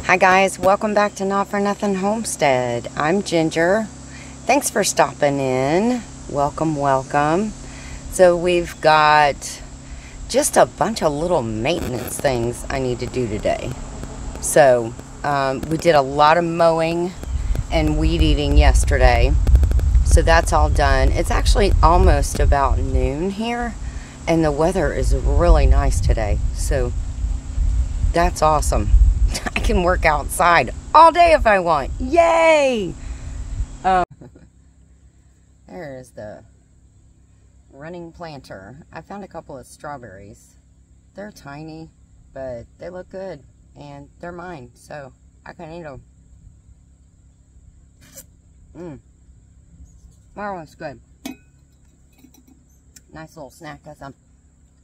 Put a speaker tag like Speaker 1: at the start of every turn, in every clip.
Speaker 1: Hi guys, welcome back to Not For Nothing Homestead. I'm Ginger. Thanks for stopping in. Welcome, welcome. So we've got just a bunch of little maintenance things I need to do today. So we did a lot of mowing and weed eating yesterday. So that's all done. It's actually almost about noon here and the weather is really nice today. So that's awesome. I can work outside all day if I want. Yay! There is the running planter. I found a couple of strawberries. They're tiny, but they look good. And they're mine, so I can eat them. Marvelous good. Nice little snack as I'm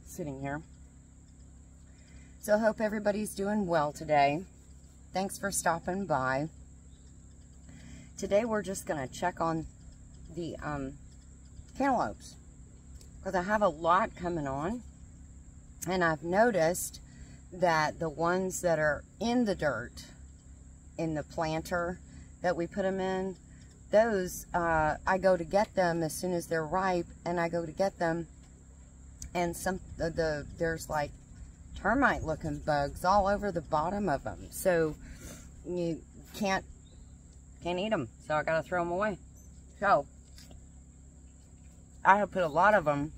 Speaker 1: sitting here. So I hope everybody's doing well today. Thanks for stopping by. Today we're just going to check on the cantaloupes, because I have a lot coming on, and I've noticed that the ones that are in the dirt, in the planter that we put them in, those, I go to get them as soon as they're ripe, and I go to get them, and there's like termite looking bugs all over the bottom of them, so you can't eat them, so I gotta throw them away. So I have put a lot of them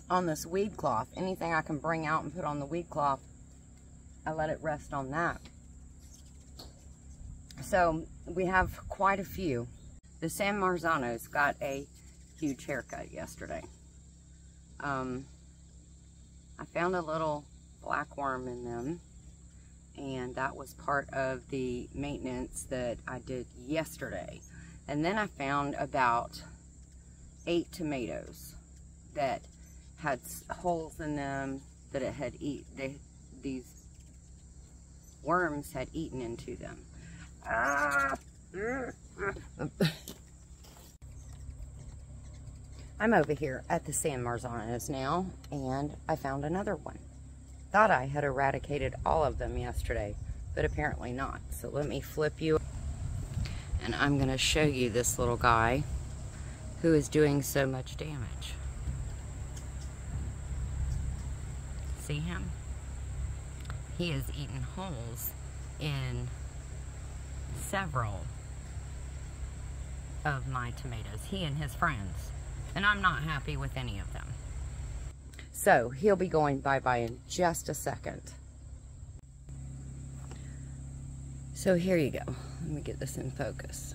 Speaker 1: on this weed cloth. Anything I can bring out and put on the weed cloth, I let it rest on that. So we have quite a few. The San Marzanos got a huge haircut yesterday. I found a little black worm in them, and that was part of the maintenance that I did yesterday. And then I found about 8 tomatoes that had holes in them that it had these worms had eaten into them. I'm over here at the San Marzanos now, and I found another one. Thought I had eradicated all of them yesterday, but apparently not. So let me flip you, and I'm going to show you this little guy who is doing so much damage. See him? He has eaten holes in several of my tomatoes, he and his friends. And I'm not happy with any of them. So he'll be going bye-bye in just a second. So here you go. Let me get this in focus.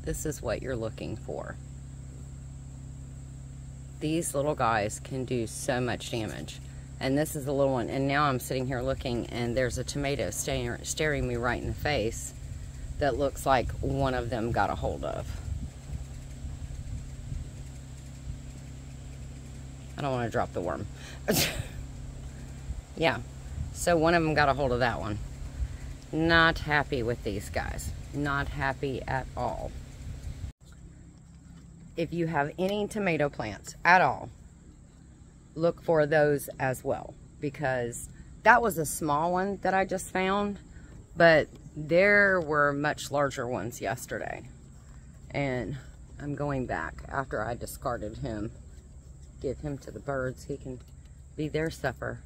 Speaker 1: This is what you're looking for. These little guys can do so much damage. And this is a little one. And now I'm sitting here looking, and there's a tomato staring me right in the face that looks like one of them got a hold of. I don't want to drop the worm. Yeah, so one of them got a hold of that one. Not happy with these guys. Not happy at all. If you have any tomato plants at all, look for those as well, because that was a small one that I just found, but there were much larger ones yesterday. And I'm going back after I discarded him. Give him to the birds. He can be their supper.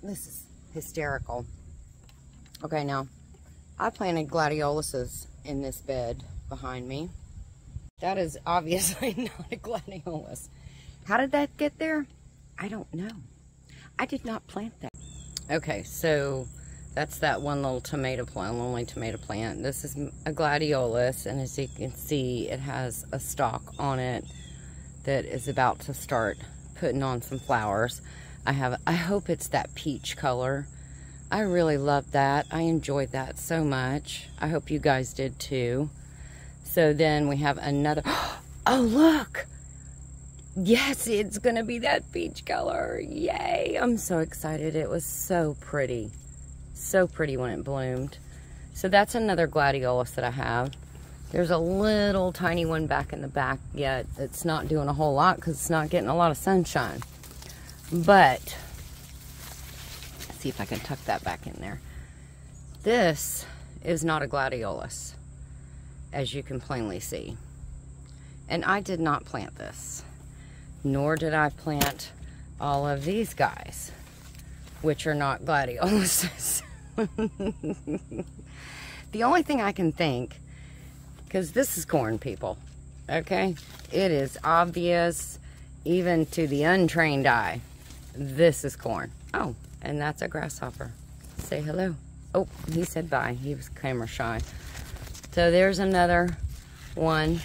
Speaker 1: This is hysterical. Okay, now I planted gladioluses in this bed behind me. That is obviously not a gladiolus. How did that get there? I don't know. I did not plant that. Okay, so that's that one little tomato plant, lonely tomato plant. This is a gladiolus, and as you can see, it has a stalk on it that is about to start putting on some flowers. I hope it's that peach color. I really love that. I enjoyed that so much. I hope you guys did too. So then we have another. Oh, look! Yes, it's gonna be that peach color. Yay! I'm so excited. It was so pretty. So pretty when it bloomed. So that's another gladiolus that I have. There's a little tiny one back in the back yet. It's not doing a whole lot because it's not getting a lot of sunshine. But see if I can tuck that back in there. This is not a gladiolus, as you can plainly see. And I did not plant this, nor did I plant all of these guys, which are not gladioluses. The only thing I can think, because this is corn, people, okay? It is obvious, even to the untrained eye, this is corn. Oh, and that's a grasshopper. Say hello. Oh, he said bye. He was camera shy. So there's another one.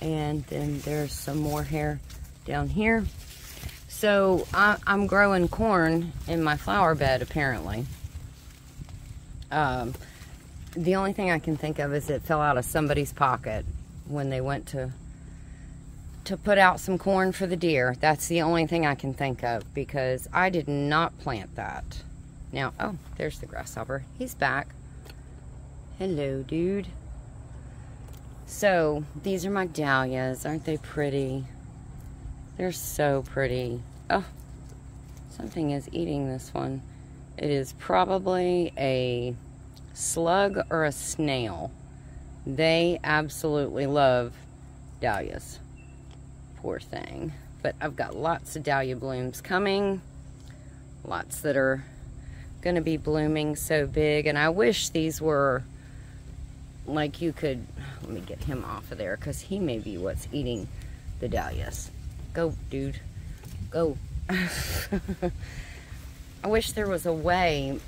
Speaker 1: And then there's some more hair down here. So I'm growing corn in my flower bed, apparently. The only thing I can think of is it fell out of somebody's pocket when they went to put out some corn for the deer. That's the only thing I can think of, because I did not plant that. Now, oh, there's the grasshopper. He's back. Hello, dude. So, these are my dahlias. Aren't they pretty? They're so pretty. Oh, something is eating this one. It is probably a slug or a snail. They absolutely love dahlias. Poor thing. But I've got lots of dahlia blooms coming. Lots that are going to be blooming so big. And I wish these were like you could... Let me get him off of there, because he may be what's eating the dahlias. Go, dude. Go. I wish there was a way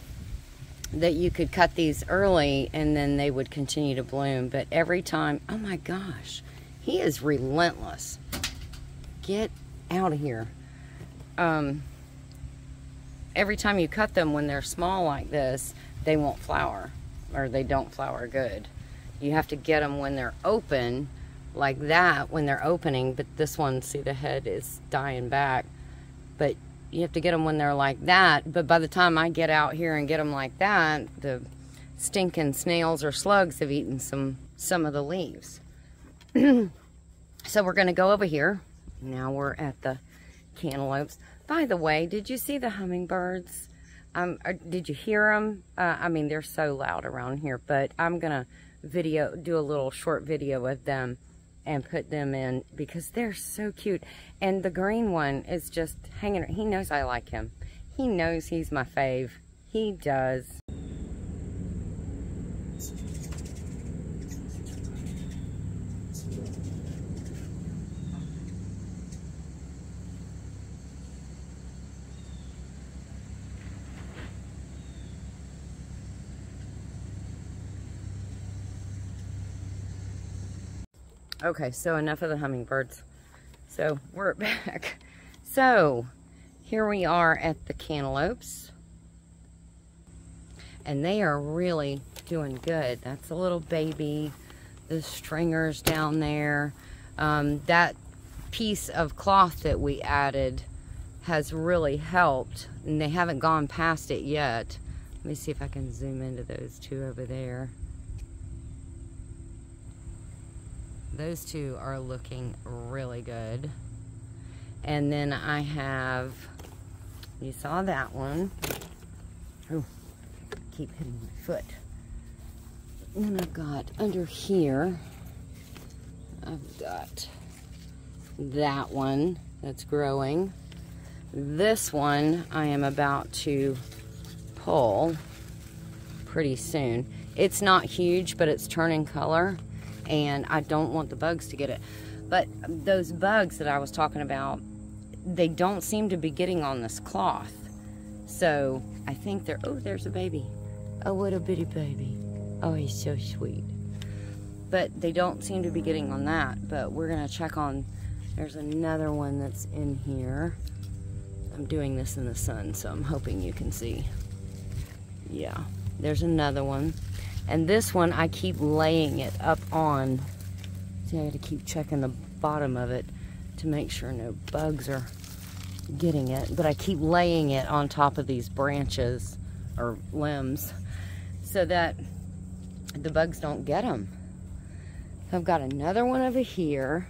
Speaker 1: that you could cut these early and then they would continue to bloom. But every time... Oh my gosh. He is relentless. Get out of here. Every time you cut them when they're small like this, they won't flower. Or they don't flower good. You have to get them when they're open, like that, when they're opening. But this one, see, the head is dying back. But you have to get them when they're like that. But by the time I get out here and get them like that, the stinking snails or slugs have eaten some of the leaves. So we're going to go over here. Now we're at the cantaloupes. By the way, did you see the hummingbirds? Did you hear them? I mean, they're so loud around here, but I'm going to do a little short video of them and put them in because they're so cute. And the green one is just hanging. He knows I like him. He knows he's my fave. He does. Okay, so enough of the hummingbirds. So we're back. So here we are at the cantaloupes. And they are really doing good. That's a little baby. The stringers down there. That piece of cloth that we added has really helped. And they haven't gone past it yet. Let me see if I can zoom into those two over there. Those two are looking really good. And then I have, you saw that one. Oh, keep hitting my foot. And I've got under here, I've got that one that's growing. This one I am about to pull pretty soon. It's not huge, but it's turning color. And I don't want the bugs to get it. But those bugs that I was talking about, they don't seem to be getting on this cloth. So I think they're, oh, there's a baby. Oh, what a bitty baby. Oh, he's so sweet. But they don't seem to be getting on that. But we're going to check on, there's another one that's in here. I'm doing this in the sun, so I'm hoping you can see. Yeah, there's another one. And this one, I keep laying it up on. See, I got to keep checking the bottom of it to make sure no bugs are getting it. But I keep laying it on top of these branches or limbs so that the bugs don't get them. I've got another one over here.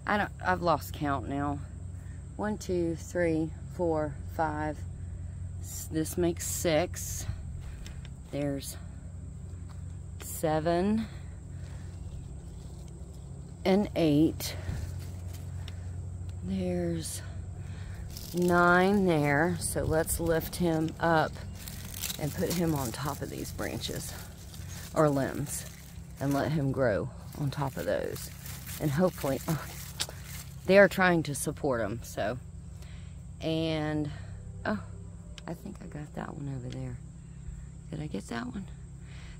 Speaker 1: I've lost count now. 1, 2, 3, 4, 5, This makes 6. There's 7 and 8. There's 9 there. So let's lift him up and put him on top of these branches or limbs and let him grow on top of those. And hopefully, oh, they are trying to support him. So, and, oh, I think I got that one over there. Did I get that one?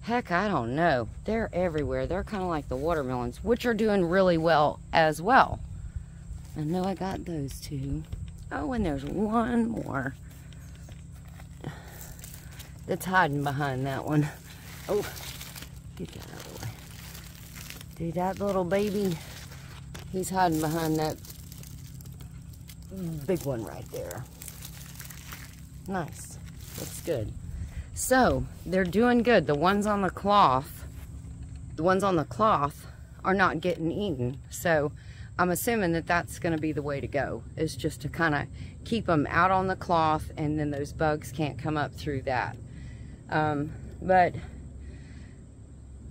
Speaker 1: Heck, I don't know. They're everywhere. They're kind of like the watermelons, which are doing really well as well. I know I got those 2. Oh, and there's one more that's hiding behind that one. Oh, get that out of the way. Dude, that little baby, he's hiding behind that big one right there. Nice. Looks good. So, they're doing good. The ones on the cloth are not getting eaten. So, I'm assuming that that's going to be the way to go, is just to kind of keep them out on the cloth, and then those bugs can't come up through that. But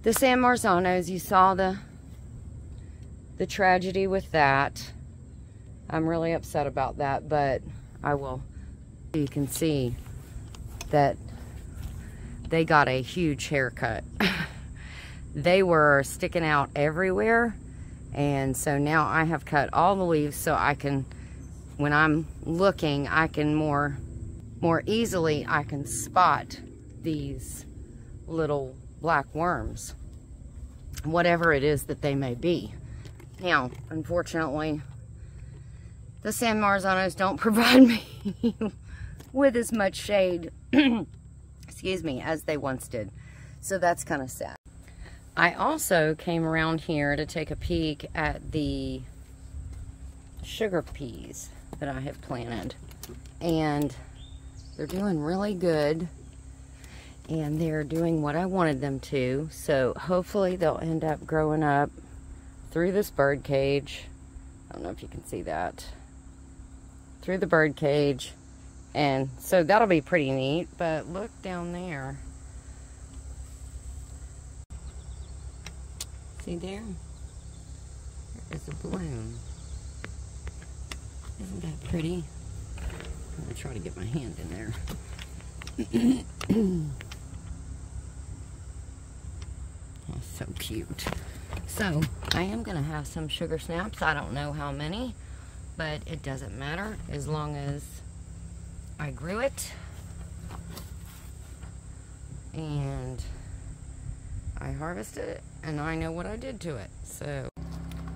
Speaker 1: the San Marzanos, you saw the tragedy with that. I'm really upset about that, but I will. You can see that they got a huge haircut. They were sticking out everywhere, and so now I have cut all the leaves so I can, when I'm looking, I can more easily, I can spot these little black worms, whatever it is that they may be. Now, unfortunately, the San Marzanos don't provide me with as much shade, excuse me, as they once did. So that's kind of sad. I also came around here to take a peek at the sugar peas that I have planted. And they're doing really good. And they're doing what I wanted them to. So hopefully they'll end up growing up through this bird cage. I don't know if you can see that. Through the bird cage. And so that'll be pretty neat. But look down there. See there? There is a bloom. Isn't that pretty? I'm going to try to get my hand in there. Oh, so cute. So, I am going to have some sugar snaps. I don't know how many, but it doesn't matter as long as I grew it and I harvested it and I know what I did to it. So,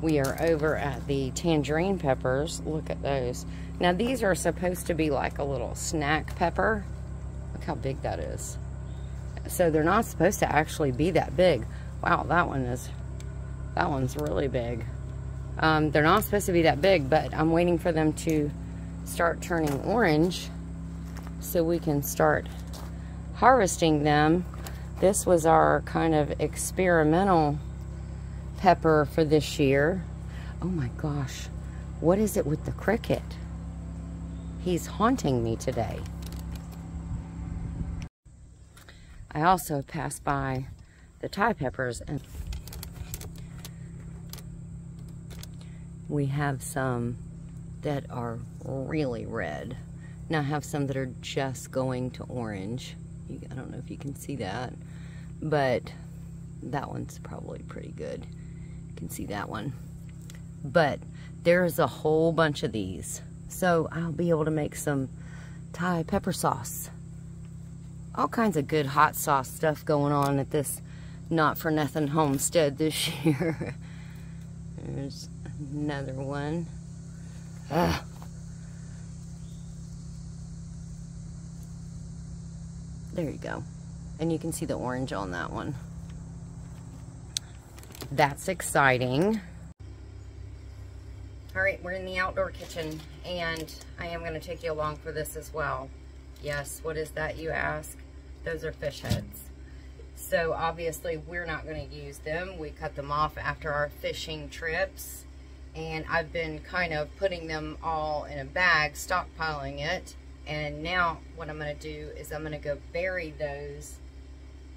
Speaker 1: we are over at the tangerine peppers. Look at those. Now, these are supposed to be like a little snack pepper. Look how big that is. So, they're not supposed to actually be that big. Wow, that one's really big. They're not supposed to be that big, but I'm waiting for them to start turning orange so we can start harvesting them. This was our kind of experimental pepper for this year. Oh my gosh, what is it with the cricket? He's haunting me today. I also passed by the Thai peppers, and we have some that are really red. Now I have some that are just going to orange. I don't know if you can see that, but that one's probably pretty good. You can see that one. But there's a whole bunch of these. So I'll be able to make some Thai pepper sauce. All kinds of good hot sauce stuff going on at this Not For Nothing homestead this year. There's another one. Ugh. There you go. And you can see the orange on that one. That's exciting. Alright, we're in the outdoor kitchen, and I am going to take you along for this as well. Yes, what is that, you ask? Those are fish heads. So obviously we're not going to use them. We cut them off after our fishing trips, and I've been kind of putting them all in a bag, stockpiling it, And now what I'm going to do is I'm going to go bury those.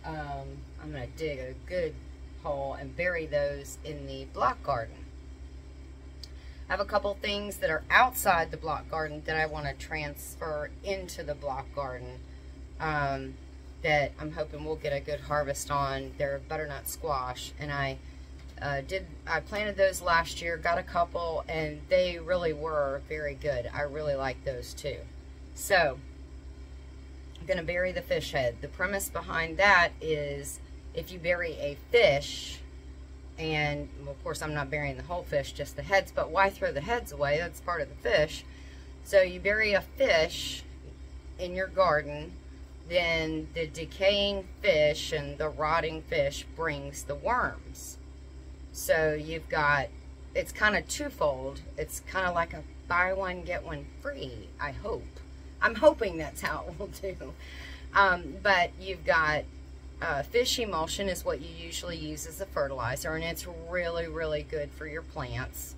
Speaker 1: I'm going to dig a good hole and bury those in the block garden. I have a couple things that are outside the block garden that I want to transfer into the block garden that I'm hoping we'll get a good harvest on. They're butternut squash, and I planted those last year, got a couple, and they really were very good. I really like those too. So I'm going to bury the fish head. The premise behind that is if you bury a fish, and well, of course I'm not burying the whole fish, just the heads, but why throw the heads away? That's part of the fish. So you bury a fish in your garden, then the decaying fish and the rotting fish brings the worms. So you've got, it's kind of twofold. It's kind of like a buy one, get one free, I hope. I'm hoping that's how it will do. But you've got fish emulsion is what you usually use as a fertilizer, and it's really, really good for your plants.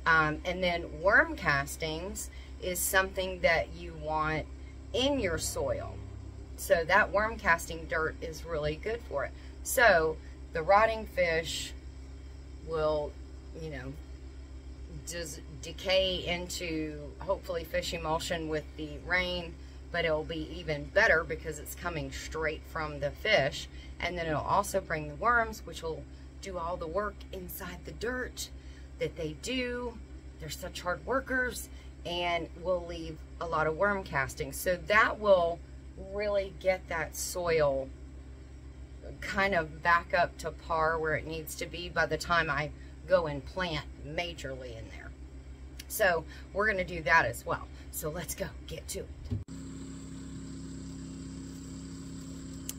Speaker 1: And then worm castings is something that you want in your soil. So that worm casting dirt is really good for it. So the rotting fish will, you know, just decay into hopefully fish emulsion with the rain, but it'll be even better because it's coming straight from the fish. And then it'll also bring the worms, which will do all the work inside the dirt that they do. They're such hard workers, and will leave a lot of worm castings. So that will really get that soil kind of back up to par where it needs to be by the time I go and plant majorly in there. So we're going to do that as well. So let's go get to it.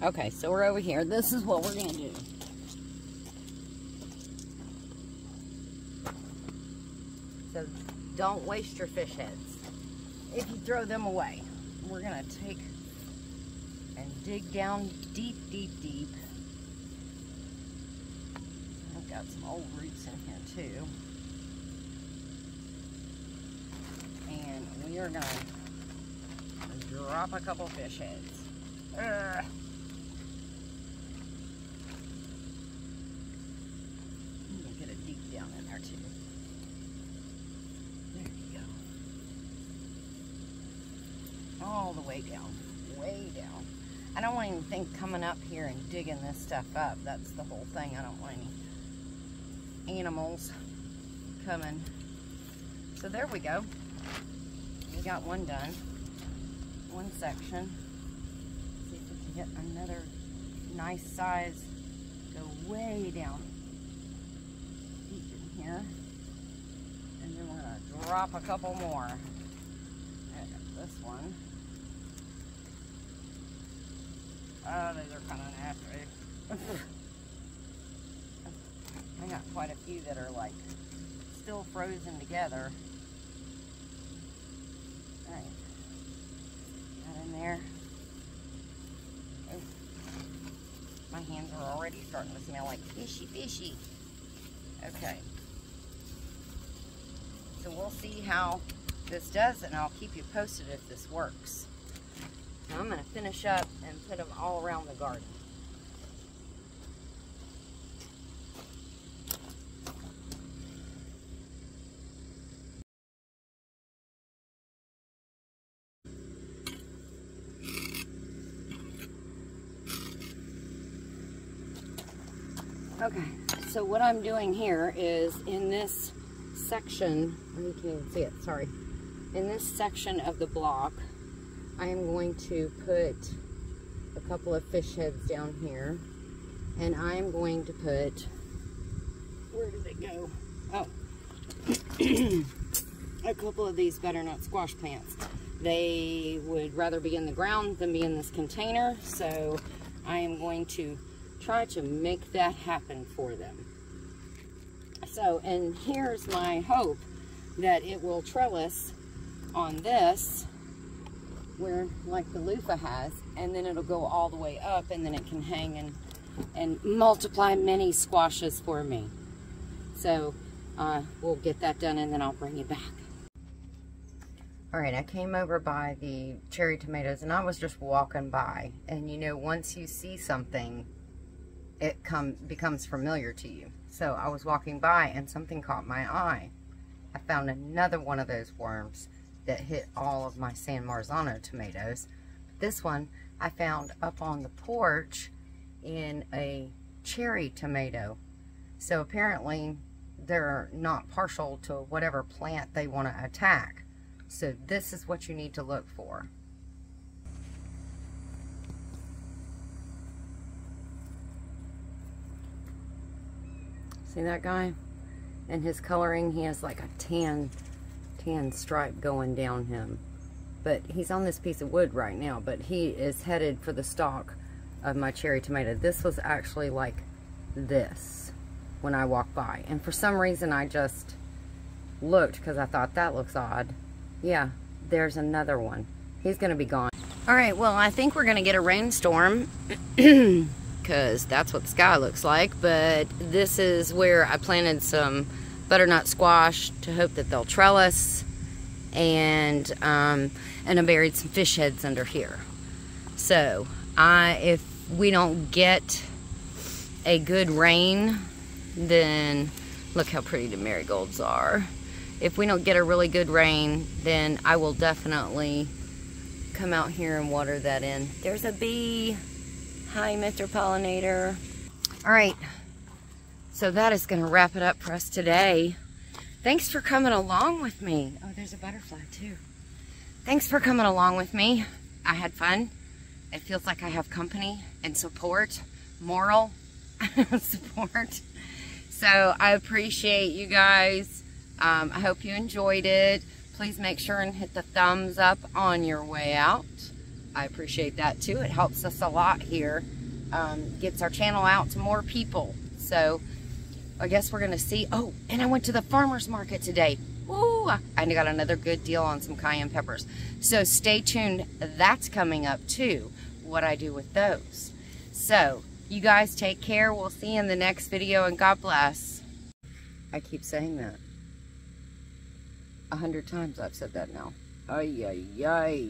Speaker 1: Okay, so we're over here. This is what we're going to do. So don't waste your fish heads. If you throw them away, we're going to take and dig down deep, deep, deep. I've got some old roots in here too. And we are going to drop a couple fish heads. I'm going to get it deep down in there too. There you go. All the way down. Way down. I don't want anything coming up here and digging this stuff up. That's the whole thing. I don't want any animals coming. So there we go. We got one done. One section. See if we can get another nice size. Go way down deep in here. And then we're going to drop a couple more. I got this one. Oh, those are kind of nasty. I got quite a few that are like still frozen together. Alright. That in there. Oh. My hands are already starting to smell like fishy, fishy. Okay. So we'll see how this does, and I'll keep you posted if this works. Now I'm going to finish up and put them all around the garden. Okay, so what I'm doing here is in this section, you can't even see it, sorry. In this section of the block, I am going to put a couple of fish heads down here, and I'm going to put, where did it go? Oh, a couple of these butternut squash plants. They would rather be in the ground than be in this container, so I am going to try to make that happen for them. So, and here's my hope that it will trellis on this, where like the loofah has, and then it'll go all the way up, and then it can hang and multiply many squashes for me. So we'll get that done, and then I'll bring you back. All right, I came over by the cherry tomatoes and I was just walking by. And you know, once you see something, it becomes familiar to you. So I was walking by and something caught my eye. I found another one of those worms that hit all of my San Marzano tomatoes. This one I found up on the porch in a cherry tomato. So apparently they're not partial to whatever plant they want to attack. So this is what you need to look for. See that guy? And his coloring, he has like a tan stripe going down him. But he's on this piece of wood right now, but he is headed for the stalk of my cherry tomato. This was actually like this when I walked by. And for some reason I just looked because I thought that looks odd. Yeah, there's another one. He's going to be gone. All right, well, I think we're going to get a rainstorm because that's what the sky looks like. But this is where I planted some butternut squash to hope that they'll trellis. And I buried some fish heads under here. So, if we don't get a good rain, then look how pretty the marigolds are. If we don't get a really good rain, then I will definitely come out here and water that in. There's a bee. Hi, Mr. Pollinator. All right, so that is going to wrap it up for us today. Thanks for coming along with me. Oh, there's a butterfly too. Thanks for coming along with me. I had fun. It feels like I have company and support, moral support. So I appreciate you guys. I hope you enjoyed it. Please make sure and hit the thumbs up on your way out. I appreciate that too. It helps us a lot here. Gets our channel out to more people. So I guess we're going to see. Oh, and I went to the farmer's market today. Ooh, I got another good deal on some cayenne peppers. So stay tuned. That's coming up too, what I do with those. So you guys take care. We'll see you in the next video, and God bless. I keep saying that. 100 times I've said that now. Ay, ay, ay.